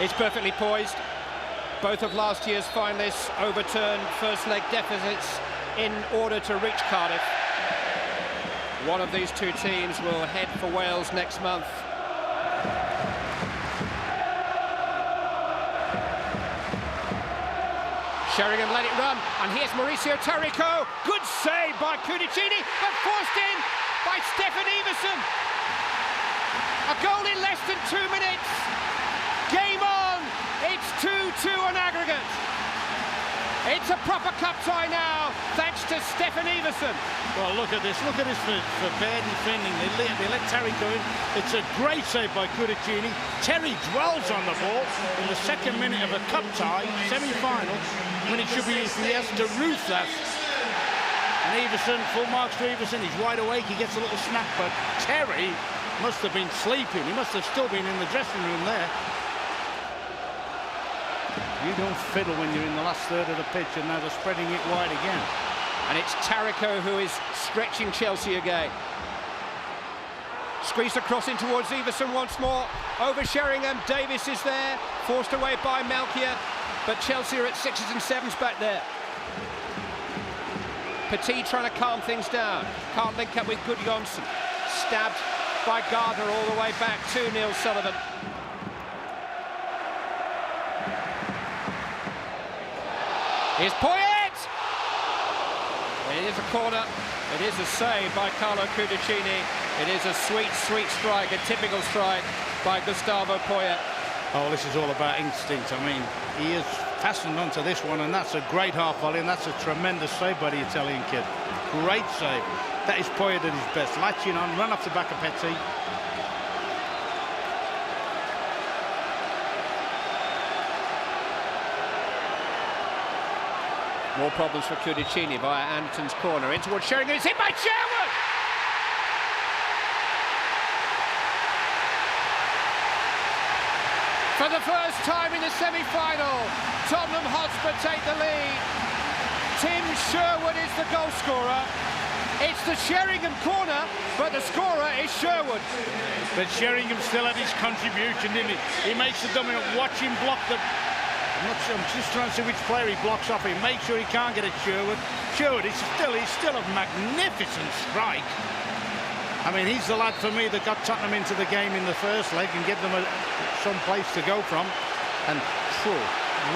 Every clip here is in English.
It's perfectly poised. Both of last year's finalists overturned first leg deficits in order to reach Cardiff. One of these two teams will head for Wales next month. Sheringham let it run, and here's Mauricio Taricco. Good save by Cudicini, but forced in by Stefan Everson. A goal in less than 2 minutes. Game on. It's 2-2 on aggregate. It's a proper cup tie now, thanks to Stefan Everson. Well, look at this for bad defending. They let Terry go in. It's a great save by Cudicini. Terry dwells on the ball in the second minute of a cup tie, semi-final, when it should be yes to roof that. And Everson, full marks to Everson. He's wide awake. He gets a little snap, but Terry must have been sleeping. He must have still been in the dressing room there. You don't fiddle when you're in the last third of the pitch, and now they're spreading it wide again. And it's Taricco who is stretching Chelsea again. Squeezed across in towards Everson once more. Over Sheringham, Davis is there, forced away by Malkia, but Chelsea are at 6s and 7s back there. Petit trying to calm things down. Can't link up with Gudjonsson. Stabbed by Gardner all the way back to Neil Sullivan. Here's Poyet! It is a corner. It is a save by Carlo Cudicini. It is a sweet, sweet strike, a typical strike by Gustavo Poyet. Oh, this is all about instinct. I mean, he is fastened onto this one, and that's a great half volley, and that's a tremendous save by the Italian kid. Great save. That is Poyet at his best. Latching on, run off the back of Petit. More problems for Cudicini via Anderton's corner. In towards Sheringham. It's hit by Sherwood! For the first time in the semi-final, Tottenham Hotspur take the lead. Tim Sherwood is the goal scorer. It's the Sheringham corner, but the scorer is Sherwood. But Sheringham still had his contribution, didn't he? He makes the dominant. Watch him block the... I'm just trying to see which player he blocks off. He makes sure he can't get at Sherwood. Sherwood, he's still a magnificent strike. I mean, he's the lad for me that got Tottenham into the game in the first leg and give them some place to go from. And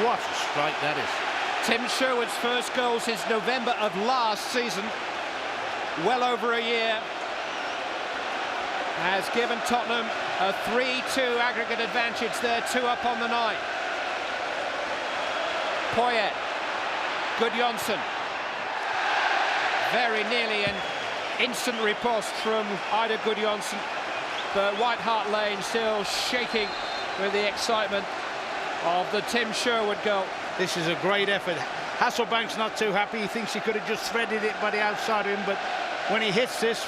what a strike that is. Tim Sherwood's first goal since November of last season, well over a year, has given Tottenham a 3-2 aggregate advantage. They're 2 up on the night. Poyet, Gudjonsson, very nearly an instant riposte from Ida Gudjonsson, but White Hart Lane still shaking with the excitement of the Tim Sherwood goal. This is a great effort. Hasselbank's not too happy. He thinks he could have just threaded it by the outside of him, but when he hits this,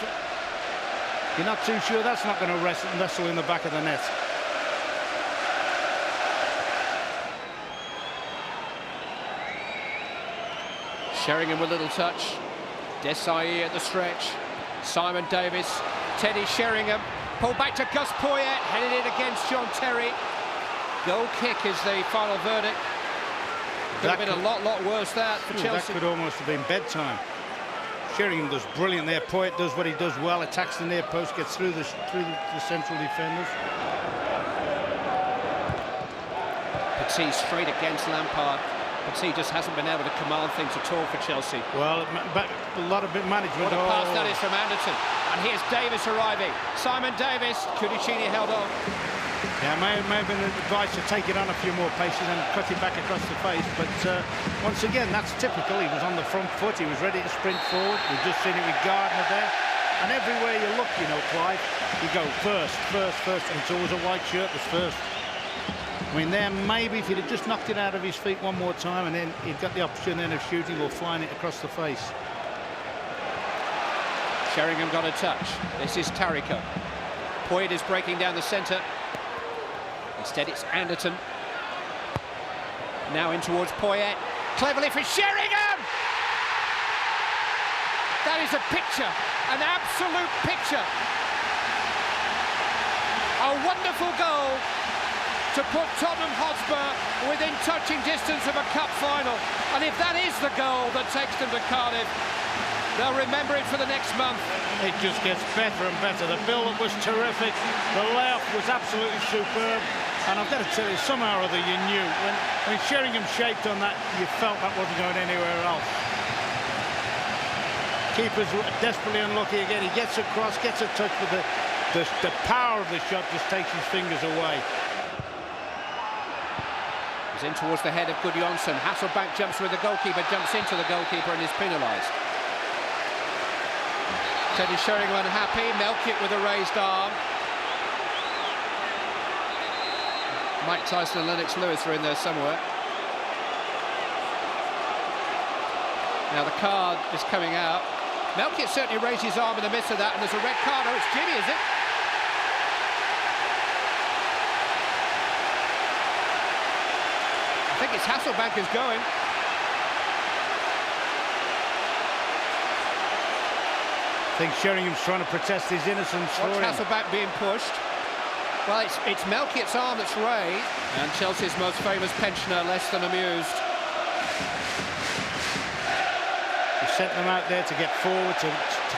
you're not too sure that's not going to wrestle in the back of the net. Sheringham with a little touch. Desai at the stretch. Simon Davis. Teddy Sheringham. Pulled back to Gus Poyet. Headed in against John Terry. Goal kick is the final verdict. Could have been a lot worse that for Chelsea. That could almost have been bedtime. Sheringham does brilliant there. Poyet does what he does well. Attacks the near post. Gets through the central defenders. Petit straight against Lampard. Petit just hasn't been able to command things at all for Chelsea. Well, a lot of bit management. What a pass that is from Anderton. And here's Davis arriving. Simon Davis. Cudicini held on. Yeah, may have been advised to take it on a few more paces and cut it back across the face. But once again, that's typical. He was on the front foot. He was ready to sprint forward. We've just seen it with Gardner there. And everywhere you look, you know, Clive, you go first. And it's always a white shirt that's first. I mean, there maybe if he'd have just knocked it out of his feet one more time and then he'd got the option then of shooting or flying it across the face. Sheringham got a touch. This is Taricco. Poyet is breaking down the centre. Instead, it's Anderton. Now in towards Poyet. Cleverly for Sheringham! That is a picture, an absolute picture. A wonderful goal to put Tottenham Hotspur within touching distance of a cup final. And if that is the goal that takes them to Cardiff, they'll remember it for the next month. It just gets better and better. The build-up was terrific. The layoff was absolutely superb. And I've got to tell you, somehow or other you knew. When Sheringham shaped on that, you felt that wasn't going anywhere else. Keeper's desperately unlucky again. He gets across, gets a touch, but the power of the shot just takes his fingers away. He's in towards the head of Gudjonsson. Hasselbank jumps with the goalkeeper, jumps into the goalkeeper and is penalised. Teddy Sheringham unhappy. Melkett with a raised arm. Mike Tyson and Lennox Lewis are in there somewhere. Now the card is coming out. Melkett certainly raised his arm in the midst of that, and there's a red card. Oh, it's Jimmy, is it? I think it's Hasselbank who's going. I think Sheringham's trying to protest his innocence for him. Hasselbank being pushed. Well, it's Melkett's arm that's raised, and Chelsea's most famous pensioner less than amused. He sent them out there to get forward, to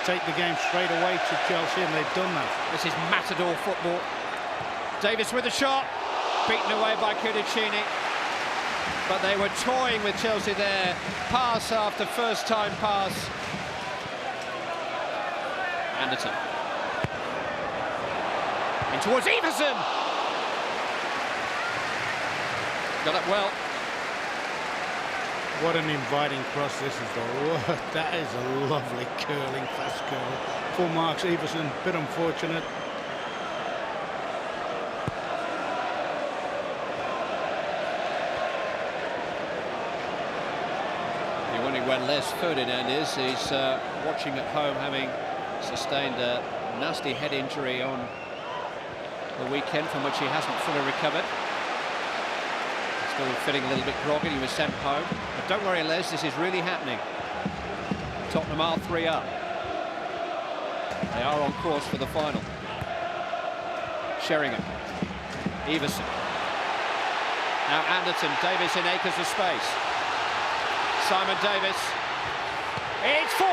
take the game straight away to Chelsea, and they've done that. This is matador football. Davis with a shot, beaten away by Cudicini. But they were toying with Chelsea there. Pass after first-time pass. Anderton. In towards Everson. Got up well. What an inviting cross this is, though. That is a lovely curling, fast curl. Full marks, Everson, a bit unfortunate. You're wondering where Les Ferdinand is. He's watching at home, having sustained a nasty head injury on the weekend from which he hasn't fully recovered. Still feeling a little bit groggy. He was sent home. But don't worry, Les, this is really happening. Tottenham are 3 up. They are on course for the final. Sheringham. Everson. Now Anderton. Davis in acres of space. Simon Davis. It's 4.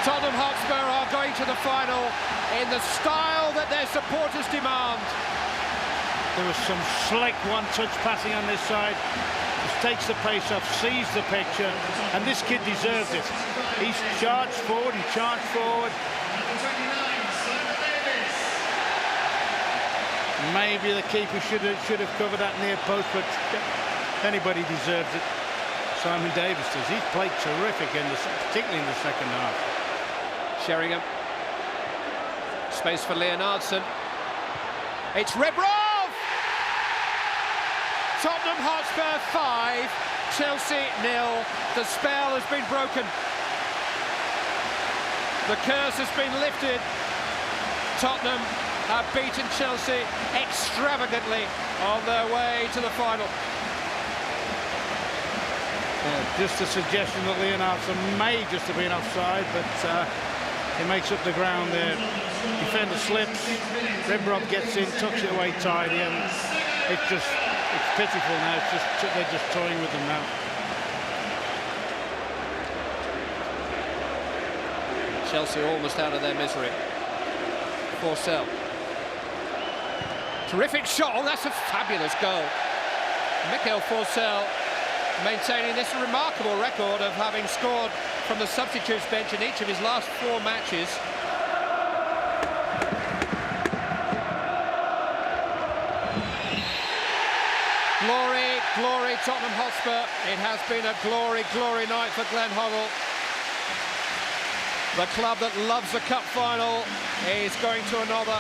Tottenham Hotspur are going to the final in the style that their supporters demand. There was some slick one-touch passing on this side. Just takes the pace off, sees the picture, and this kid deserves it. He's charged forward and charged forward. Maybe the keeper should have covered that near post, but anybody deserves it. Simon Davis does. He's played terrific, particularly in the second half. Sheringham. Space for Leonardson. It's Rebrov! Tottenham Hotspur 5, Chelsea 0. The spell has been broken. The curse has been lifted. Tottenham have beaten Chelsea extravagantly on their way to the final. Just a suggestion that Leonardson may just have been offside, but he makes up the ground there. Defender slips, Rebrov gets in, tucks it away tidy, and it's pitiful now. They're just toying with them now. Chelsea almost out of their misery. Forsell. Terrific shot. Oh, that's a fabulous goal. Michael Forsell maintaining this remarkable record of having scored from the substitutes bench in each of his last 4 matches. Glory, glory, Tottenham Hotspur. It has been a glory, glory night for Glenn Hoddle. The club that loves the cup final is going to another.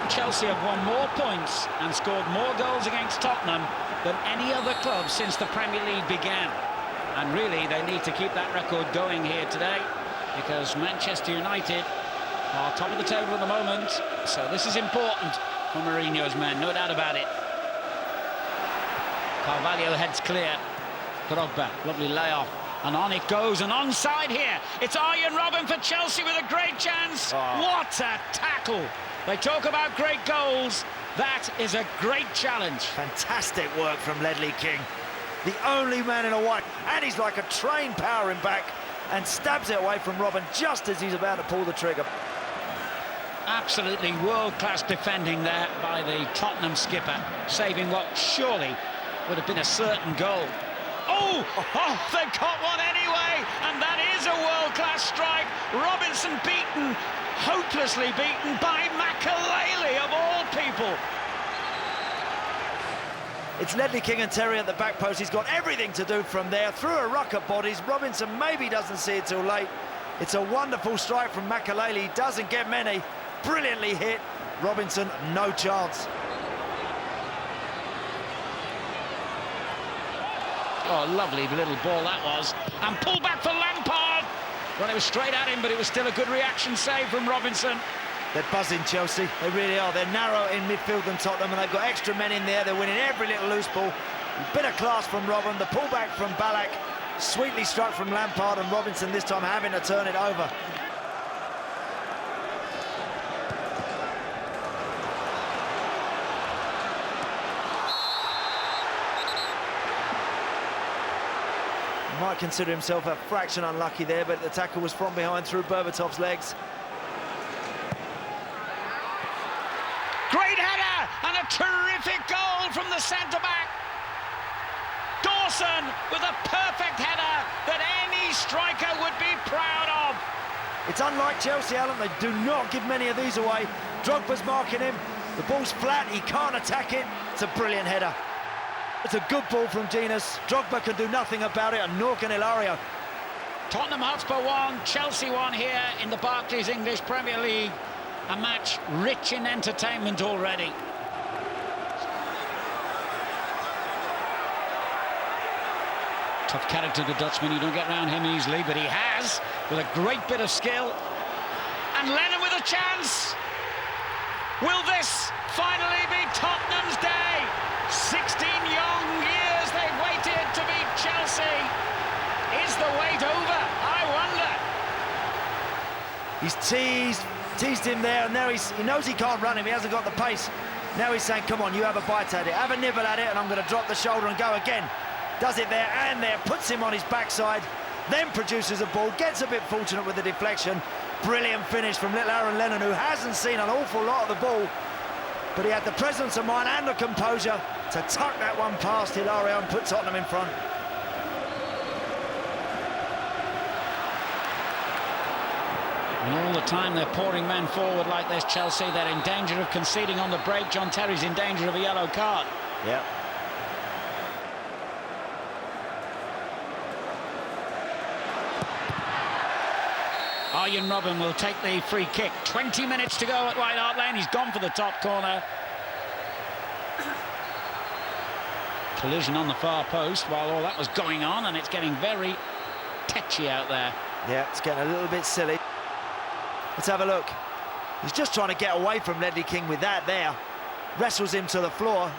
Chelsea have won more points and scored more goals against Tottenham than any other club since the Premier League began. And really, they need to keep that record going here today, because Manchester United are top of the table at the moment. So this is important for Mourinho's men, no doubt about it. Carvalho heads clear. Drogba, lovely layoff. And on it goes, and onside here. It's Arjen Robben for Chelsea with a great chance. Oh. What a tackle. They talk about great goals. That is a great challenge. Fantastic work from Ledley King. The only man in a white. And he's like a train powering back and stabs it away from Robben just as he's about to pull the trigger. Absolutely world-class defending there by the Tottenham skipper, saving what surely would have been a certain goal. Oh, they've got one anyway, and that is a world-class strike. Robinson beaten, hopelessly beaten by Makelele of all people. It's Ledley King and Terry at the back post. He's got everything to do from there. Through a ruck of bodies. Robinson maybe doesn't see it till late. It's a wonderful strike from Makelele. He doesn't get many. Brilliantly hit. Robinson, no chance. Oh, lovely little ball that was. And pulled back for Lampard. Well, it was straight at him, but it was still a good reaction save from Robinson. They're buzzing, Chelsea. They really are. They're narrow in midfield than Tottenham, and they've got extra men in there. They're winning every little loose ball. Bit of class from Robben. The pullback from Ballack. Sweetly struck from Lampard, and Robinson this time having to turn it over. Might consider himself a fraction unlucky there, but the tackle was from behind through Berbatov's legs. Great header and a terrific goal from the centre-back. Dawson with a perfect header that any striker would be proud of. It's unlike Chelsea, Alan. They do not give many of these away. Drogba's marking him. The ball's flat. He can't attack it. It's a brilliant header. It's a good ball from Dinas. Drogba can do nothing about it, and nor can Ilario. Tottenham Hotspur won, Chelsea won here in the Barclays English Premier League. A match rich in entertainment already. Tough character, the Dutchman. You don't get around him easily, but he has, with a great bit of skill. And Lennon with a chance. Will this finally be Tottenham's day? 16 young years they've waited to beat Chelsea. Is the wait over? I wonder. He's teased him there, and now he knows he can't run him. He hasn't got the pace. Now he's saying, come on, you have a bite at it, have a nibble at it, and I'm going to drop the shoulder and go again. Does it there and there, puts him on his backside, then produces a ball, gets a bit fortunate with the deflection. Brilliant finish from little Aaron Lennon, who hasn't seen an awful lot of the ball, but he had the presence of mind and the composure to tuck that one past Hilario and put Tottenham in front. And all the time they're pouring men forward like this, Chelsea. They're in danger of conceding on the break. John Terry's in danger of a yellow card. Yeah. Arjen Robben will take the free kick. 20 minutes to go at White Hart Lane. He's gone for the top corner. Collision on the far post while all that was going on, and it's getting very tetchy out there. Yeah, it's getting a little bit silly. Let's have a look. He's just trying to get away from Ledley King with that there. Wrestles him to the floor.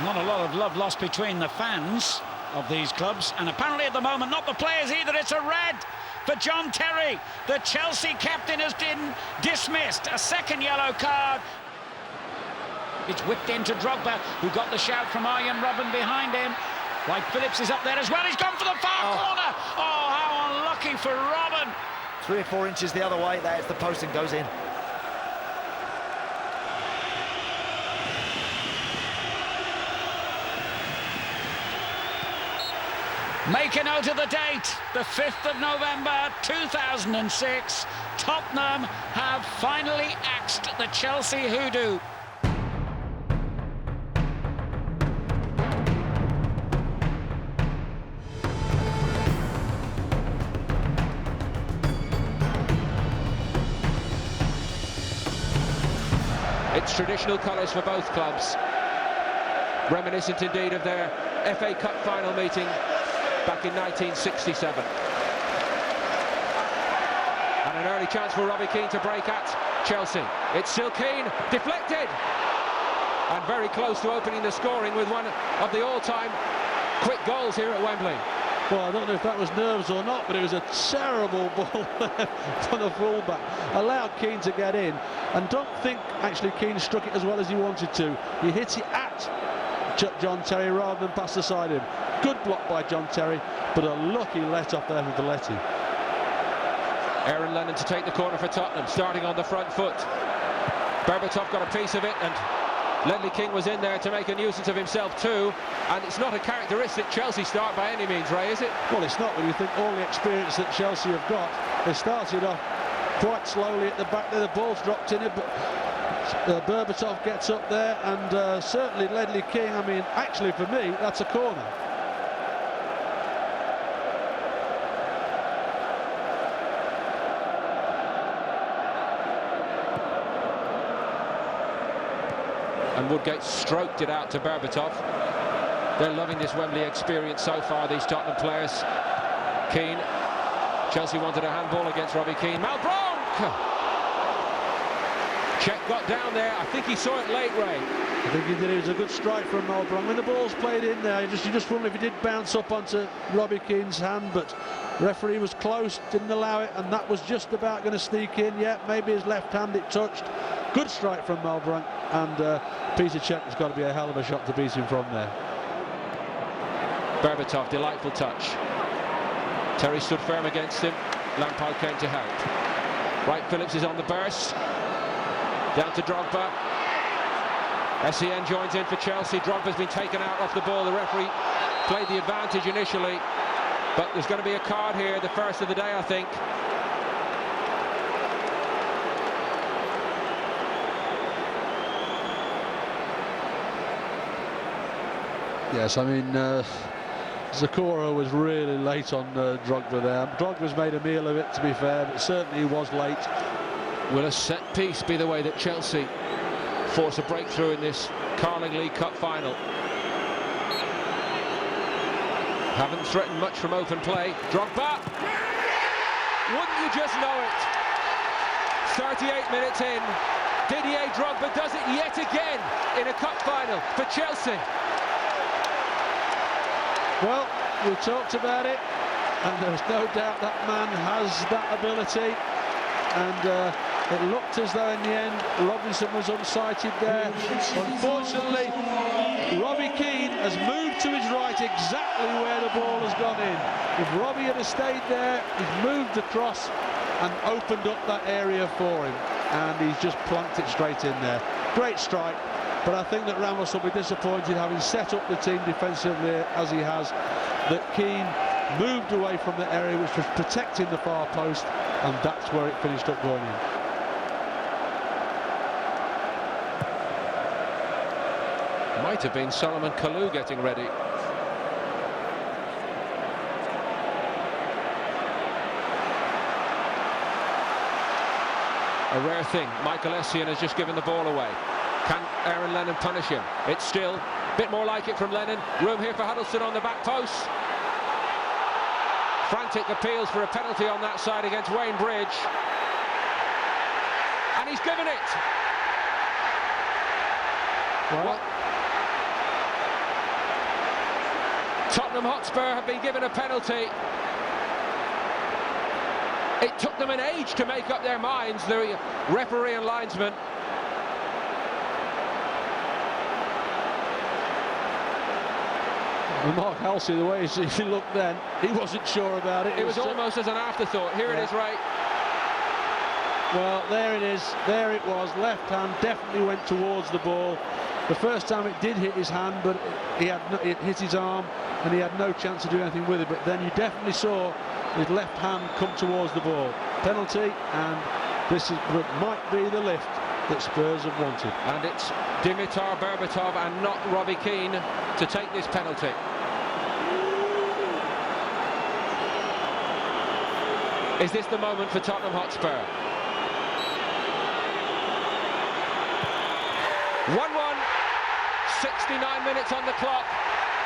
Not a lot of love lost between the fans of these clubs, and apparently at the moment not the players either. It's a red for John Terry. The Chelsea captain has been dismissed. A second yellow card. It's whipped into Drogba, who got the shout from Arjen Robben behind him. White Phillips is up there as well. He's gone for the far corner. Oh, how unlucky for Robben. 3 or 4 inches the other way. There's the post and goes in. Make a note of the date, the 5th of November 2006. Tottenham have finally axed the Chelsea hoodoo. It's traditional colours for both clubs, reminiscent indeed of their FA Cup final meeting back in 1967. And an early chance for Robbie Keane to break at Chelsea. It's still Keane, deflected, and very close to opening the scoring with one of the all-time quick goals here at Wembley. Well, I don't know if that was nerves or not, but it was a terrible ball for the fullback. Allowed Keane to get in, and don't think actually Keane struck it as well as he wanted to. He hit it at John Terry rather than past the side of him. Good block by John Terry, but a lucky let-off there for Valletti. Aaron Lennon to take the corner for Tottenham, starting on the front foot. Berbatov got a piece of it, and Ledley King was in there to make a nuisance of himself too, and it's not a characteristic Chelsea start by any means, Ray, is it? Well, it's not when you think all the experience that Chelsea have got. They started off quite slowly at the back there, the ball's dropped in it, but Berbatov gets up there, and certainly Ledley King, I mean, actually for me, that's a corner. And Woodgate stroked it out to Berbatov. They're loving this Wembley experience so far, these Tottenham players. Keane. Chelsea wanted a handball against Robbie Keane. Malbranc! Czech got down there. I think he saw it late, Ray. I think he did. It was a good strike from Malbranc. When the ball's played in there, you just wonder if it did bounce up onto Robbie Keane's hand, but the referee was close, didn't allow it, and that was just about going to sneak in. Yeah, maybe his left hand it touched. Good strike from Malbranc, and Peter Cech has got to be a hell of a shot to beat him from there. Berbatov, delightful touch. Terry stood firm against him. Lampard came to help. Wright Phillips is on the burst. Down to Drogba. SEN joins in for Chelsea. Drogba's been taken out off the ball. The referee played the advantage initially, but there's going to be a card here, the first of the day, I think. Yes, I mean, Zakora was really late on Drogba there. Drogba's made a meal of it, to be fair, but certainly he was late. Will a set piece be the way that Chelsea force a breakthrough in this Carling League Cup final? Haven't threatened much from open play. Drogba! Wouldn't you just know it? 38 minutes in. Didier Drogba does it yet again in a cup final for Chelsea. Well, we talked about it, and there's no doubt that man has that ability, and it looked as though in the end Robinson was unsighted there. Unfortunately, Robbie Keane has moved to his right exactly where the ball has gone in. If Robbie had stayed there, he's moved across and opened up that area for him, and he's just planked it straight in there. Great strike. But I think that Ramos will be disappointed, having set up the team defensively as he has, that Keane moved away from the area which was protecting the far post, and that's where it finished up going in. Might have been Solomon Kalou getting ready. A rare thing. Michael Essien has just given the ball away. Can Aaron Lennon punish him? It's still a bit more like it from Lennon. Room here for Huddleston on the back post. Frantic appeals for a penalty on that side against Wayne Bridge. And he's given it. Well, Tottenham Hotspur have been given a penalty. It took them an age to make up their minds, the referee and linesman. Mark Halsey, the way he looked then, he wasn't sure about it. It was almost as an afterthought. Here it is, Ray. Well, there it is. There it was. Left hand definitely went towards the ball. The first time it did hit his hand, but it hit his arm, and he had no chance to do anything with it. But then you definitely saw his left hand come towards the ball. Penalty, and this might be the lift that Spurs have wanted. And it's Dimitar Berbatov and not Robbie Keane to take this penalty. Is this the moment for Tottenham Hotspur? 1-1, 69 minutes on the clock.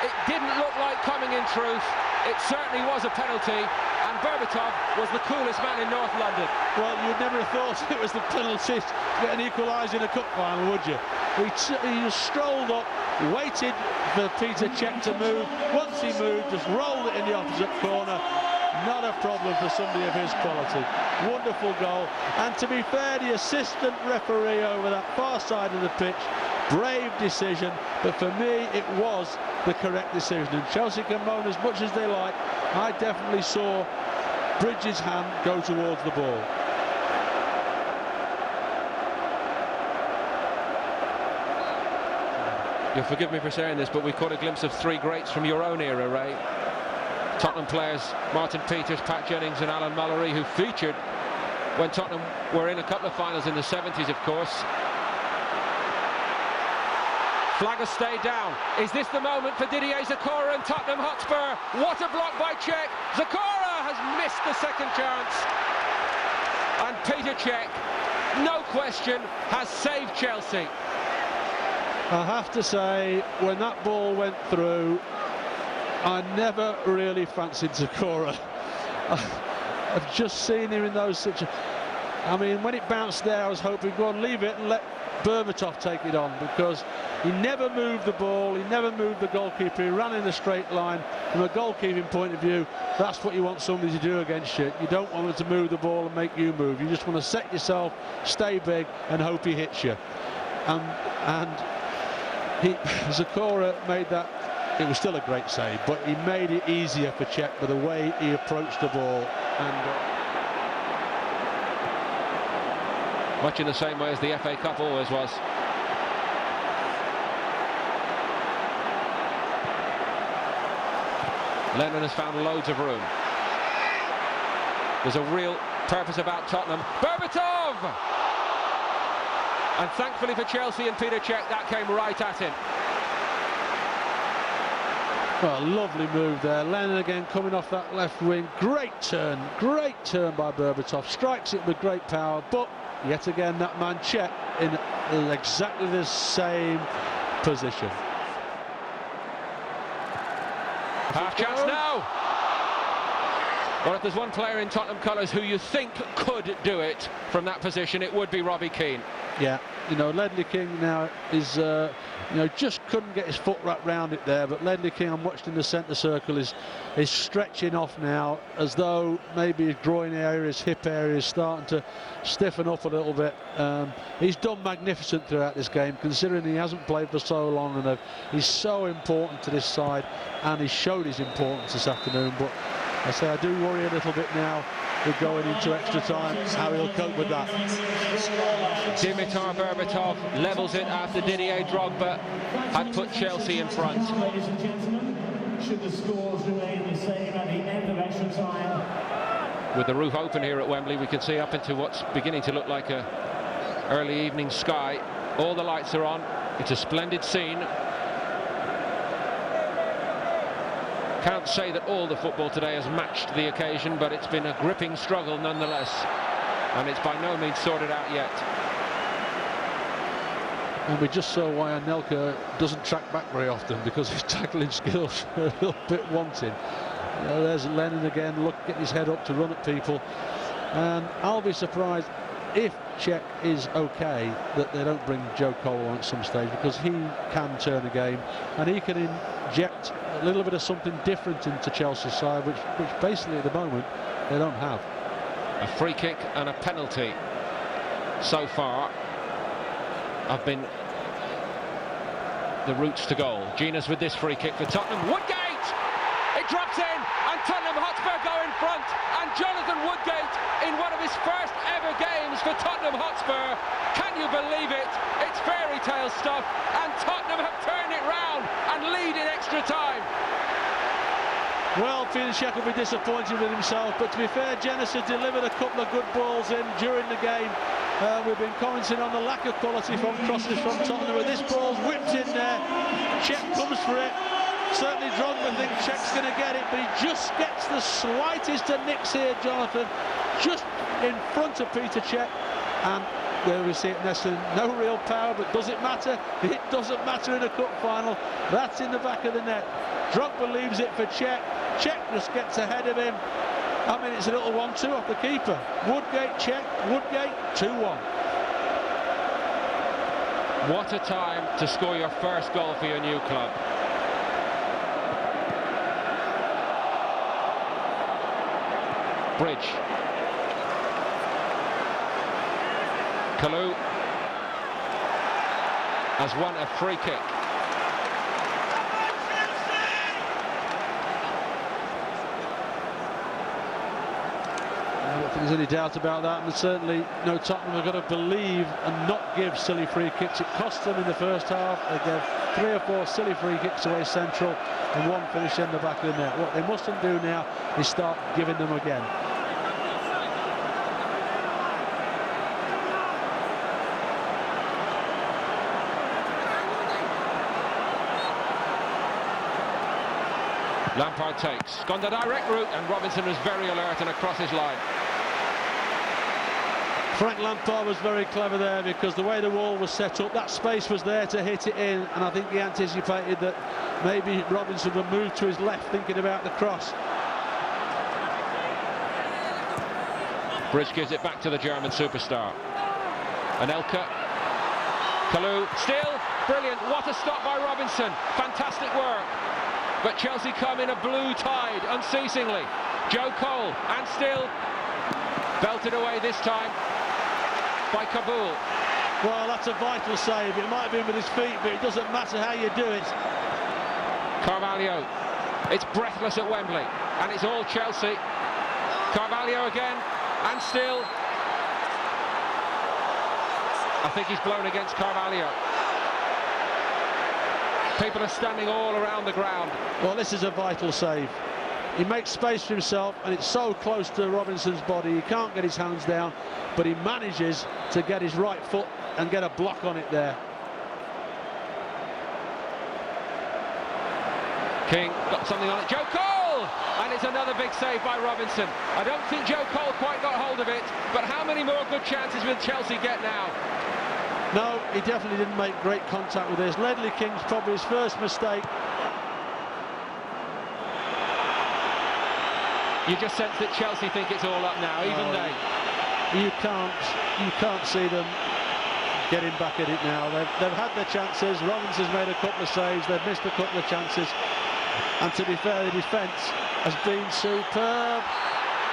It didn't look like coming in truth. It certainly was a penalty, and Berbatov was the coolest man in North London. Well, you'd never have thought it was the penalty to get an equaliser in a cup final, would you? He strolled up, waited for Peter Cech to move. Once he moved, just rolled it in the opposite corner. Not a problem for somebody of his quality. Wonderful goal. And to be fair, the assistant referee over that far side of the pitch, brave decision, but for me it was the correct decision. And Chelsea can moan as much as they like. I definitely saw Bridges' hand go towards the ball. You'll forgive me for saying this, but we caught a glimpse of three greats from your own era, Ray. Tottenham players Martin Peters, Pat Jennings and Alan Mallory, who featured when Tottenham were in a couple of finals in the 70s, of course. Flag has stayed down. Is this the moment for Didier Zakora and Tottenham Hotspur? What a block by Cech. Zakora has missed the second chance. And Peter Cech, no question, has saved Chelsea. I have to say, when that ball went through, I never really fancied Zakora. I've just seen him in those situations. I mean, when it bounced there, I was hoping, go on, leave it and let Berbatov take it on, because he never moved the ball, he never moved the goalkeeper, he ran in a straight line. From a goalkeeping point of view, that's what you want somebody to do against you. You don't want them to move the ball and make you move. You just want to set yourself, stay big and hope he hits you. Zakora made that. It was still a great save, but he made it easier for Cech by the way he approached the ball. And much in the same way as the FA Cup always was. Lennon has found loads of room. There's a real purpose about Tottenham. Berbatov! And thankfully for Chelsea and Peter Cech, that came right at him. Well, lovely move there. Lennon again coming off that left wing. Great turn by Berbatov. Strikes it with great power, but yet again that man Cech in exactly the same position. Half chance now. Well, if there's one player in Tottenham colours who you think could do it from that position, it would be Robbie Keane. Yeah, you know, Ledley King now is, you know, just couldn't get his foot wrapped round it there, but Ledley King, I'm watching in the centre circle, is stretching off now, as though maybe his groin area, his hip area is starting to stiffen up a little bit. He's done magnificent throughout this game, considering he hasn't played for so long, and he's so important to this side, and he showed his importance this afternoon. But I say I do worry a little bit now with going into extra time, how he'll cope with that. Dimitar Berbatov levels it after Didier Drogba had put Chelsea in front. Ladies and gentlemen, should the scores remain the same at the end of extra time? With the roof open here at Wembley, we can see up into what's beginning to look like a early evening sky. All the lights are on. It's a splendid scene. Can't say that all the football today has matched the occasion, but it's been a gripping struggle nonetheless, and it's by no means sorted out yet. And we just saw why Anelka doesn't track back very often, because his tackling skills are a little bit wanting. There's Lennon again, getting his head up to run at people, and I'll be surprised if Cech is okay that they don't bring Joe Cole on at some stage, because he can turn a game and he can inject a little bit of something different into Chelsea's side, which basically at the moment they don't have. A free kick and a penalty so far have been the routes to goal. Gina's with this free kick for Tottenham. Woodgate! It drops in, and Tottenham Hotspur go in front, and Jonathan Woodgate in one of his first ever games for Tottenham Hotspur. Can you believe it? It's fairy tale stuff, and Tottenham have turned it round and lead in extra time. Well, Peter Cech will be disappointed with himself, but to be fair, Genesis has delivered a couple of good balls in during the game. We've been commenting on the lack of quality from crosses from Tottenham, but this ball's whipped in there. Cech comes for it. Certainly Drogba thinks Cech's going to get it, but he just gets the slightest of nicks here, Jonathan, just in front of Peter Cech, and where we see it nesting. No real power, but does it matter? It doesn't matter in a cup final. That's in the back of the net. Drogba leaves it for Cech. Cech just gets ahead of him. I mean, it's a little 1-2 off the keeper. Woodgate, Cech, Woodgate, 2-1. What a time to score your first goal for your new club. Bridge. Kalou has won a free kick. I don't think there's any doubt about that, and certainly no Tottenham have got to believe and not give silly free kicks. It cost them in the first half. They gave 3 or 4 silly free kicks away central and 1 finished in the back of the net. What they mustn't do now is start giving them again. Lampard takes, gone the direct route, and Robinson was very alert and across his line. Frank Lampard was very clever there, because the way the wall was set up, that space was there to hit it in, and I think he anticipated that maybe Robinson would move to his left thinking about the cross. Bridge gives it back to the German superstar. Anelka. Kalou, still, brilliant, what a stop by Robinson, fantastic work. But Chelsea come in a blue tide unceasingly. Joe Cole, and still belted away this time by Kabul. Well, that's a vital save. It might have been with his feet, but it doesn't matter how you do it. Carvalho, it's breathless at Wembley, and it's all Chelsea. Carvalho again, and still. I think he's blown against Carvalho. People are standing all around the ground. Well, this is a vital save. He makes space for himself, and it's so close to Robinson's body, he can't get his hands down, but he manages to get his right foot and get a block on it there. King got something on it. Joe Cole! And it's another big save by Robinson. I don't think Joe Cole quite got hold of it, but how many more good chances will Chelsea get now? No, he definitely didn't make great contact with this. Ledley King's probably his first mistake. You just sense that Chelsea think it's all up now, even they. You can't see them getting back at it now. They've had their chances. Robinson's made a couple of saves. They've missed a couple of chances. And to be fair, the defence has been superb.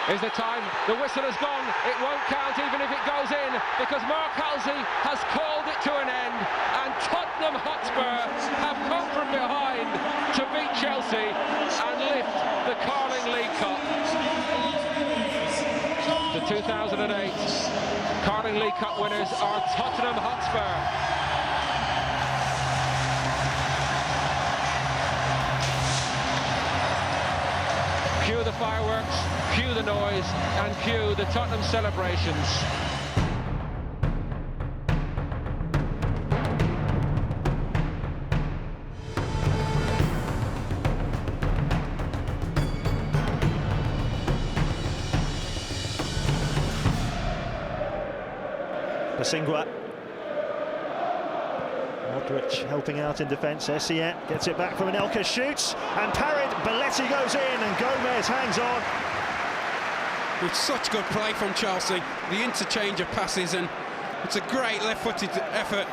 Is the time? The whistle has gone. It won't count even if it goes in, because Mark Halsey has called it to an end, and Tottenham Hotspur have come from behind to beat Chelsea and lift the Carling League Cup. The 2008 Carling League Cup winners are Tottenham Hotspur. Cue the fireworks, cue the noise, and cue the Tottenham celebrations. Basingwa. Modric helping out in defence. Essien gets it back from Anelka, shoots and parried. Belletti goes in and Gomez hangs on. With such good play from Chelsea, the interchange of passes, and it's a great left-footed effort.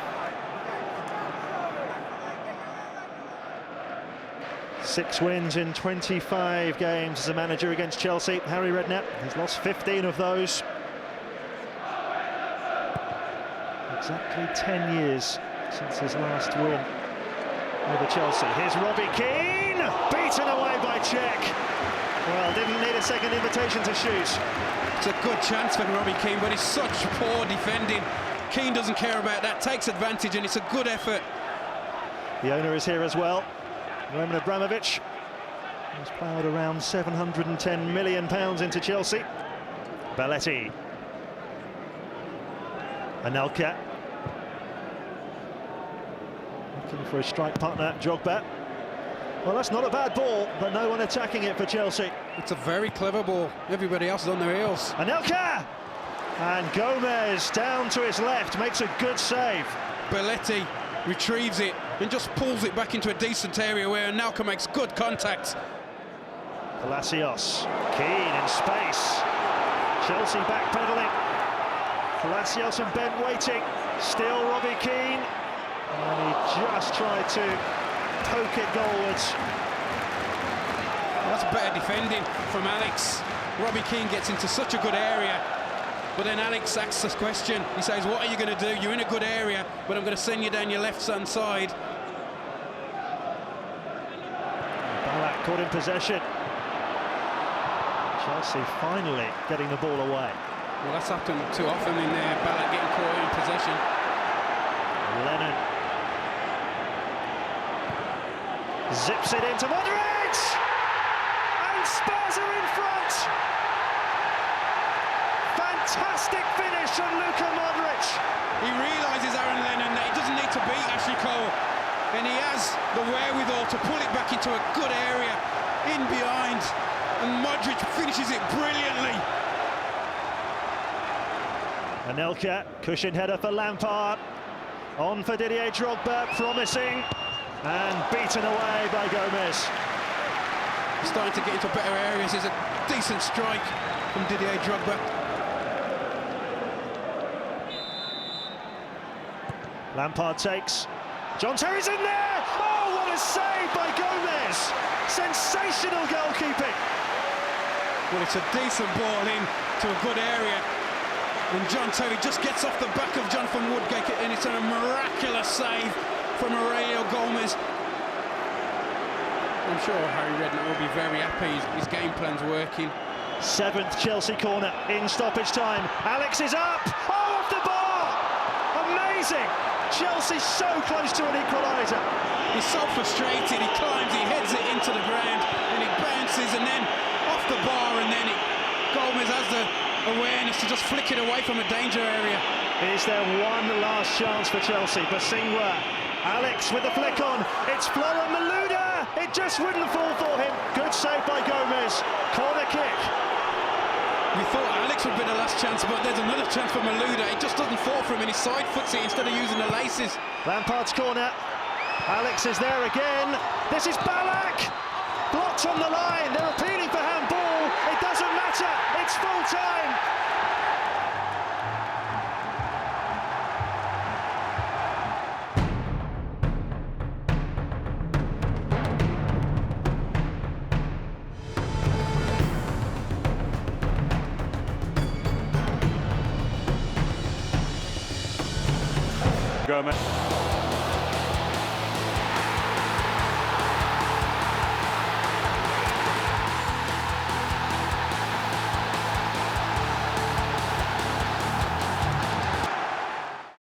Six wins in 25 games as a manager against Chelsea. Harry Redknapp has lost 15 of those. Exactly 10 years since his last win over Chelsea. Here's Robbie Keane, beaten away by Cech. Well, didn't need a second invitation to shoot. It's a good chance for Robbie Keane, but it's such poor defending. Keane doesn't care about that, takes advantage, and it's a good effort. The owner is here as well, Roman Abramovich. He's ploughed around £710 million into Chelsea. Belletti. Anelka. Looking for a strike partner, Drogba. Well, that's not a bad ball, but no one attacking it for Chelsea. It's a very clever ball. Everybody else is on their heels. Anelka! And Gomez down to his left, makes a good save. Belletti retrieves it and just pulls it back into a decent area where Anelka makes good contact. Palacios, Keane in space. Chelsea backpedaling. Palacios and Ben waiting. Still Robbie Keane. And he just tried to poke it goalwards. That's better defending from Alex. Robbie Keane gets into such a good area, but then Alex asks this question. He says, what are you going to do? You're in a good area, but I'm going to send you down your left-hand side. Ballack caught in possession. Chelsea finally getting the ball away. Well, that's happened too often in there. Ballack getting caught in possession. Lennon zips it into Modric, and Spurs are in front. Fantastic finish from Luka Modric. He realises, Aaron Lennon, that he doesn't need to beat Ashley Cole, and he has the wherewithal to pull it back into a good area in behind, and Modric finishes it brilliantly. Anelka, cushion header for Lampard. On for Didier Drogba, promising, and beaten away by Gomez. Starting to get into better areas. There's a decent strike from Didier Drogba. Lampard takes. John Terry's in there! Oh, what a save by Gomez! Sensational goalkeeping. Well, it's a decent ball in to a good area. And John Terry just gets off the back of Jonathan Woodgate, and it's a miraculous save from Aurelio Gomez. I'm sure Harry Redknapp will be very happy. His game plan's working. 7th Chelsea corner in stoppage time. Alex is up! Oh, off the bar! Amazing! Chelsea so close to an equaliser. He's so frustrated, he climbs, he heads it into the ground, and it bounces, and then off the bar, and then Gomez has the awareness to just flick it away from a danger area. Is there one last chance for Chelsea? Basingwa, Alex with the flick on. It's Flora Malouda. It just wouldn't fall for him. Good save by Gomez. Corner kick. We thought Alex would be the last chance, but there's another chance for Malouda. It just doesn't fall for him, and he side foots it instead of using the laces. Lampard's corner. Alex is there again. This is Ballack. Blocked on the line. They're appealing for handball. It doesn't matter. It's full time. Gomez.